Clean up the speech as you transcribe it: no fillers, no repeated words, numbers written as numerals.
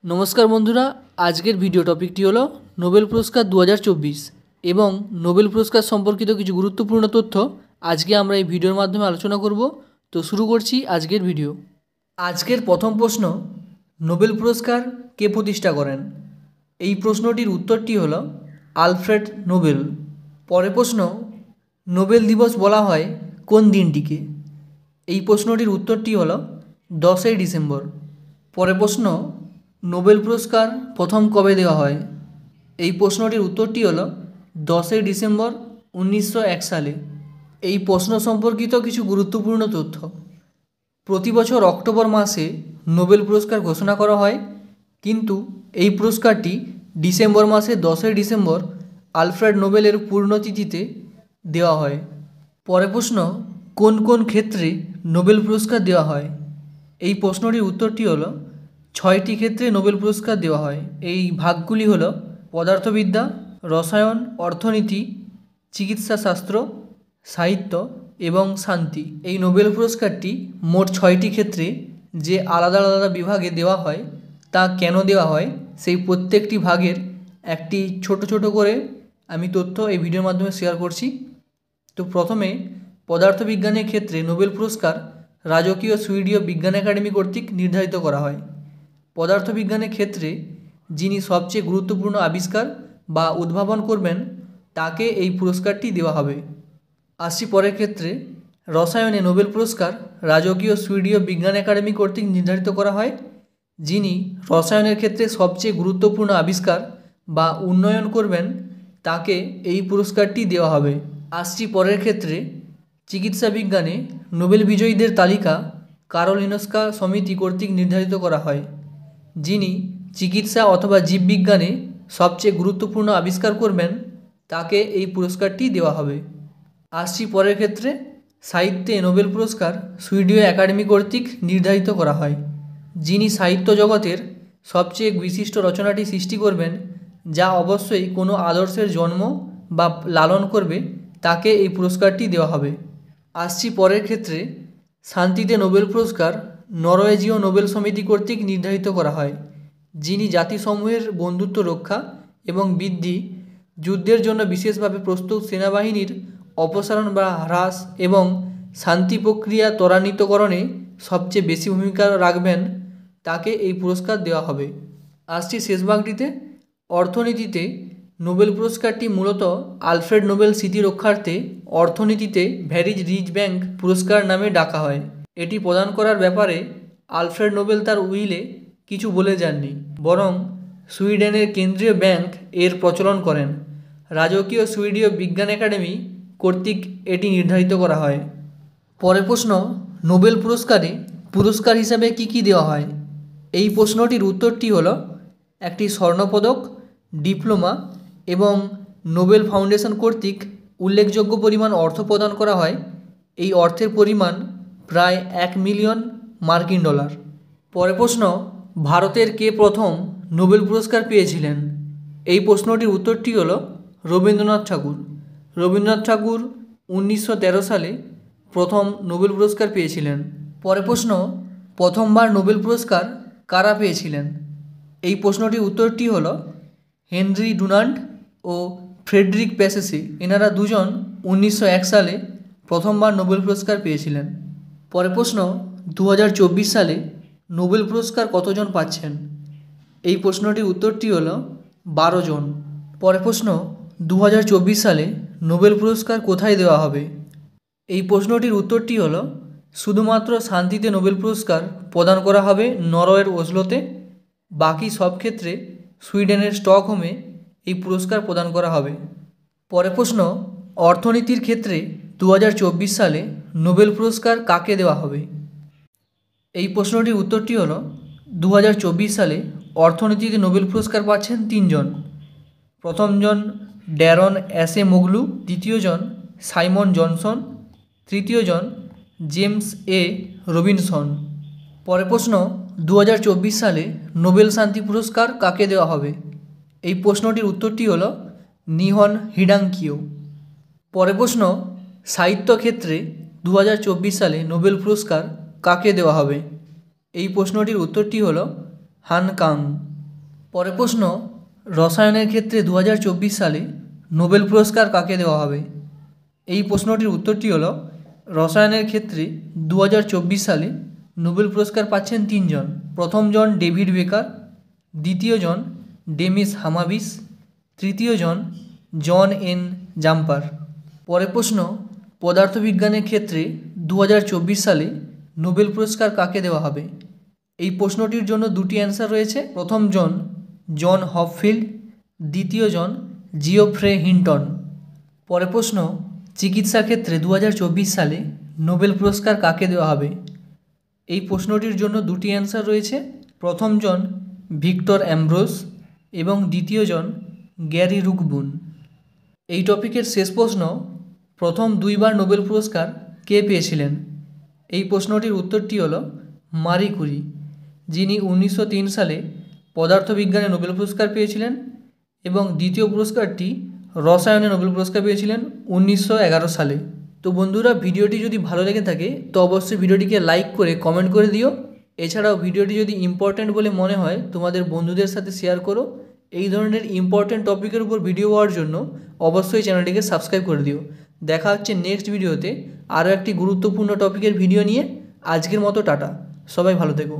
নমস্কার বন্ধুরা, আজকের ভিডিও টপিকটি হলো নোবেল পুরস্কার 2024 এবং নোবেল পুরস্কার সম্পর্কিত কিছু গুরুত্বপূর্ণ তথ্য আজকে আমরা এই ভিডিওর মাধ্যমে আলোচনা করব। তো শুরু করছি আজকের ভিডিও। আজকের প্রথম প্রশ্ন, নোবেল পুরস্কার কে প্রতিষ্ঠা করেন? এই প্রশ্নটির উত্তরটি হলো আলফ্রেড নোবেল। পরের প্রশ্ন, নোবেল দিবস বলা হয় কোন দিনটিকে? এই প্রশ্নটির উত্তরটি হলো 10ই ডিসেম্বর। পরের প্রশ্ন, নোবেল পুরস্কার প্রথম কবে দেওয়া হয়? এই প্রশ্নটির উত্তরটি হলো 10ই ডিসেম্বর 1901 সালে। এই প্রশ্ন সম্পর্কিত কিছু গুরুত্বপূর্ণ তথ্য। প্রতি বছর অক্টোবর মাসে নোবেল পুরস্কার ঘোষণা করা হয়, কিন্তু এই পুরস্কারটি ডিসেম্বর মাসে 10ই ডিসেম্বর আলফ্রেড নোবেলের পূর্ণতিথিতে দেওয়া হয়। পরের প্রশ্ন, কোন কোন ক্ষেত্রে নোবেল পুরস্কার দেওয়া হয়? এই প্রশ্নটির উত্তরটি হলো 6টি ক্ষেত্রে নোবেল পুরস্কার দেওয়া হয়। এই ভাগগুলি হলো পদার্থবিদ্যা, রসায়ন, অর্থনীতি, চিকিৎসাশাস্ত্র, সাহিত্য এবং শান্তি। এই নোবেল পুরস্কারটি মোট 6টি ক্ষেত্রে যে আলাদা আলাদা বিভাগে দেওয়া হয় তা কেন দেওয়া হয় সেই প্রত্যেকটি ভাগের একটি ছোট ছোট করে আমি তথ্য এই ভিডিওর মাধ্যমে শেয়ার করছি। তো প্রথমে পদার্থবিজ্ঞানের ক্ষেত্রে নোবেল পুরস্কার রাজকীয় সুইডীয় বিজ্ঞান একাডেমি কর্তৃক নির্ধারিত করা হয়। পদার্থবিজ্ঞানের ক্ষেত্রে যিনি সবচেয়ে গুরুত্বপূর্ণ আবিষ্কার বা উদ্ভাবন করবেন তাকে এই পুরস্কারটি দেওয়া হবে। আসছি পরের ক্ষেত্রে, রসায়নে নোবেল পুরস্কার রাজকীয় সুইডীয় বিজ্ঞান একাডেমি কর্তৃক নির্ধারিত করা হয়। যিনি রসায়নের ক্ষেত্রে সবচেয়ে গুরুত্বপূর্ণ আবিষ্কার বা উন্নয়ন করবেন তাকে এই পুরস্কারটি দেওয়া হবে। আসছি পরের ক্ষেত্রে, চিকিৎসা বিজ্ঞানে নোবেল বিজয়ীদের তালিকা কারোলিনস্কা সমিতি কর্তৃক নির্ধারিত করা হয়। যিনি চিকিৎসা অথবা জীববিজ্ঞানে সবচেয়ে গুরুত্বপূর্ণ আবিষ্কার করবেন তাকে এই পুরস্কারটি দেওয়া হবে। আসছি পরের ক্ষেত্রে, সাহিত্যে নোবেল পুরস্কার সুইডীয় একাডেমি কর্তৃক নির্ধারিত করা হয়। যিনি সাহিত্য জগতের সবচেয়ে বিশিষ্ট রচনাটি সৃষ্টি করবেন যা অবশ্যই কোনো আদর্শের জন্ম বা লালন করবে তাকে এই পুরস্কারটি দেওয়া হবে। আসছি পরের ক্ষেত্রে, শান্তিতে নোবেল পুরস্কার নরওয়েজীয় নোবেল সমিতি কর্তৃক নির্ধারিত করা হয়। যিনি জাতিসমূহের বন্ধুত্ব রক্ষা এবং বৃদ্ধি, যুদ্ধের জন্য বিশেষভাবে প্রস্তুত সেনাবাহিনীর অপসারণ বা হ্রাস এবং শান্তি প্রক্রিয়া ত্বরান্বিতকরণে সবচেয়ে বেশি ভূমিকা রাখবেন তাকে এই পুরস্কার দেওয়া হবে। আসছি শেষ ভাগটিতে, অর্থনীতিতে নোবেল পুরস্কারটি মূলত আলফ্রেড নোবেল স্মৃতি রক্ষার্থে অর্থনীতিতে ভ্যারিজ রিচ ব্যাংক পুরস্কার নামে ডাকা হয়। এটি প্রদান করার ব্যাপারে আলফ্রেড নোবেল তার উইলে কিছু বলে যাননি, বরং সুইডেনের কেন্দ্রীয় ব্যাংক এর প্রচলন করেন। রাজকীয় সুইডীয় বিজ্ঞান একাডেমি কর্তৃক এটি নির্ধারিত করা হয়। পরের প্রশ্ন, নোবেল পুরস্কারে পুরস্কার হিসাবে কি কি দেওয়া হয়? এই প্রশ্নটির উত্তরটি হলো একটি স্বর্ণপদক, ডিপ্লোমা এবং নোবেল ফাউন্ডেশন কর্তৃক উল্লেখযোগ্য পরিমাণ অর্থ প্রদান করা হয়। এই অর্থের পরিমাণ প্রায় $1,000,000। পরের প্রশ্ন, ভারতের কে প্রথম নোবেল পুরস্কার পেয়েছিলেন? এই প্রশ্নটির উত্তরটি হলো রবীন্দ্রনাথ ঠাকুর। রবীন্দ্রনাথ ঠাকুর 1913 সালে প্রথম নোবেল পুরস্কার পেয়েছিলেন। পরের প্রশ্ন, প্রথমবার নোবেল পুরস্কার কারা পেয়েছিলেন? এই প্রশ্নটির উত্তরটি হলো হেনরি ডুনান্ট ও ফ্রেডরিক প্যাসেসি। এনারা দুজন 1901 সালে প্রথমবার নোবেল পুরস্কার পেয়েছিলেন। পরের প্রশ্ন, 2024 সালে নোবেল পুরস্কার কতজন পাচ্ছেন? এই প্রশ্নটির উত্তরটি হলো 12 জন। পরের প্রশ্ন, 2024 সালে নোবেল পুরস্কার কোথায় দেওয়া হবে? এই প্রশ্নটির উত্তরটি হলো শুধুমাত্র শান্তিতে নোবেল পুরস্কার প্রদান করা হবে নরওয়ের ওসলোতে। বাকি সব ক্ষেত্রে সুইডেনের স্টকহোমে এই পুরস্কার প্রদান করা হবে। পরের প্রশ্ন, অর্থনীতির ক্ষেত্রে 2024 সালে নোবেল পুরস্কার কাকে দেওয়া হবে? এই প্রশ্নটির উত্তরটি হলো 2024 সালে অর্থনীতিতে নোবেল পুরস্কার পাচ্ছেন 3 জন। প্রথমজন ড্যারন অ্যাসেমোগলু, দ্বিতীয়জন সাইমন জনসন, তৃতীয়জন জেমস এ রবিনসন। পরের প্রশ্ন, 2024 সালে নোবেল শান্তি পুরস্কার কাকে দেওয়া হবে? এই প্রশ্নটির উত্তরটি হলো নিহন হিডাঙ্কিও। পরের প্রশ্ন, সাহিত্য ক্ষেত্রে 2024 সালে নোবেল পুরস্কার কাকে দেওয়া হবে? এই প্রশ্নটির উত্তরটি হলো হান কাং। পরের প্রশ্ন, রসায়নের ক্ষেত্রে 2024 সালে নোবেল পুরস্কার কাকে দেওয়া হবে? এই প্রশ্নটির উত্তরটি হলো, রসায়নের ক্ষেত্রে 2024 সালে নোবেল পুরস্কার পাচ্ছেন তিনজন। প্রথমজন ডেভিড বেকার, দ্বিতীয়জন ডেমিস হামাবিস, তৃতীয়জন জন এন জাম্পার। পরের প্রশ্ন, পদার্থবিজ্ঞানের ক্ষেত্রে 2024 সালে নোবেল পুরস্কার কাকে দেওয়া হবে? এই প্রশ্নটির জন্য দুটি অ্যান্সার রয়েছে। প্রথমজন জন হপফিল্ড, দ্বিতীয়জন জিওফ্রে হিন্টন। পরের প্রশ্ন, চিকিৎসা ক্ষেত্রে 2024 সালে নোবেল পুরস্কার কাকে দেওয়া হবে? এই প্রশ্নটির জন্য দুটি অ্যান্সার রয়েছে। প্রথমজন ভিক্টর অ্যামব্রোস এবং দ্বিতীয়জন গ্যারি রুকবুন। এই টপিকের শেষ প্রশ্ন, প্রথম দুইবার নোবেল পুরস্কার কে পেয়েছিলেন? এই প্রশ্নটির উত্তরটি হলো মারি কুরি, যিনি 1903 সালে পদার্থবিজ্ঞানে নোবেল পুরস্কার পেয়েছিলেন এবং দ্বিতীয় পুরস্কারটি রসায়নে নোবেল পুরস্কার পেয়েছিলেন 1911 সালে। তো বন্ধুরা, ভিডিওটি যদি ভালো লেগে থাকে তো অবশ্যই ভিডিওটিকে লাইক করে কমেন্ট করে দিও। এছাড়াও ভিডিওটি যদি ইম্পর্ট্যান্ট বলে মনে হয় তোমাদের বন্ধুদের সাথে শেয়ার করো। এই ধরনের ইম্পর্ট্যান্ট টপিকের উপর ভিডিও পাওয়ার জন্য অবশ্যই চ্যানেলটিকে সাবস্ক্রাইব করে দিও। দেখা হচ্ছে নেক্সট ভিডিওতে আরও একটি গুরুত্বপূর্ণ টপিকের ভিডিও নিয়ে। আজকের মতো টাটা, সবাই ভালো থেকো।